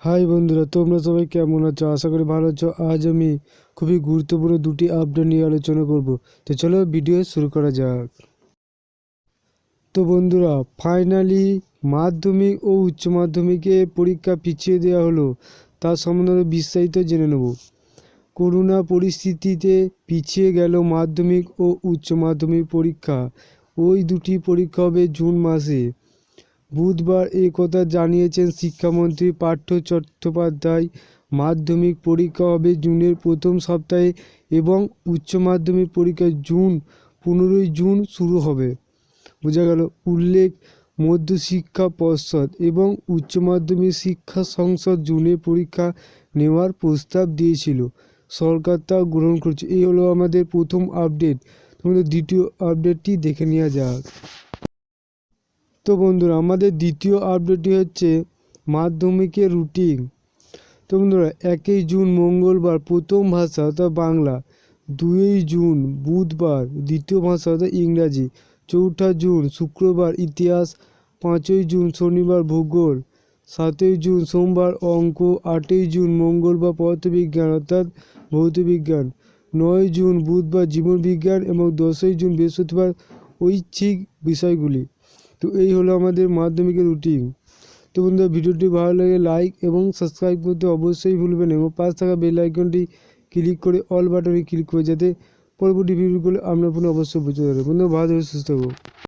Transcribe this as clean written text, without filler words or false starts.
High বন্ধুরা, তোমরা সবাই কেমন আছো? আশা করি ভালো আছো। আজ আমি খুবই গুরুত্বপূর্ণ দুটি আপডেট নিয়ে আলোচনা করব। তো চলো ভিডিও শুরু করা যাক। তো বন্ধুরা, ফাইনালি মাধ্যমিক ও উচ্চ মাধ্যমিকে পরীক্ষা পিছিয়ে দেওয়া হলো, তার সম্বন্ধে বিস্তারিত জেনে নেব। করোনা পরিস্থিতিতে পিছিয়ে গেল মাধ্যমিক ও উচ্চ মাধ্যমিক পরীক্ষা। ওই দুটি পরীক্ষা হবে জুন মাসে। বুধবার এ কথা জানিয়েছেন শিক্ষামন্ত্রী পার্থ চট্টোপাধ্যায়। মাধ্যমিক পরীক্ষা হবে জুনের প্রথম সপ্তাহে এবং উচ্চ মাধ্যমিক পরীক্ষা 15 জুন শুরু হবে। বোঝা গেল। উল্লেখ, মধ্যশিক্ষা পর্ষদ এবং উচ্চ মাধ্যমিক শিক্ষা সংসদ জুনে পরীক্ষা নেওয়ার প্রস্তাব দিয়েছিল। সরকার তা গ্রহণ করছে। এই হলো আমাদের প্রথম আপডেট। তোমাদের দ্বিতীয় আপডেটটি দেখে নেওয়া যাক। তো বন্ধুরা, আমাদের দ্বিতীয় আপডেটটি হচ্ছে মাধ্যমিকের রুটিন। তো বন্ধুরা, 1 জুন মঙ্গলবার প্রথম ভাষা অর্থাৎ বাংলা, 2 জুন বুধবার দ্বিতীয় ভাষা অর্থাৎ ইংরাজি, 4 জুন শুক্রবার ইতিহাস, 5 জুন শনিবার ভূগোল, 7 জুন সোমবার অঙ্ক, 8 জুন মঙ্গলবার পদার্থবিজ্ঞান অর্থাৎ ভৌতবিজ্ঞান, 9 জুন বুধবার জীবনবিজ্ঞান এবং 10 জুন বৃহস্পতিবার ঐচ্ছিক বিষয়গুলি। তো এই হলো আমাদের মাধ্যমিকের রুটিন। তো বন্ধুরা, ভিডিওটি ভালো লাগে লাইক এবং সাবস্ক্রাইব করতে অবশ্যই ভুলবেন এবং পাশে থাকা বেল আইকনটি ক্লিক করে অল বাটনে ক্লিক করে যাতে পরবর্তী ভিডিওগুলো আপনার ফোনে অবশ্যই পৌঁছে যাবে। বন্ধুরা, ভালো সুস্থ থাকো।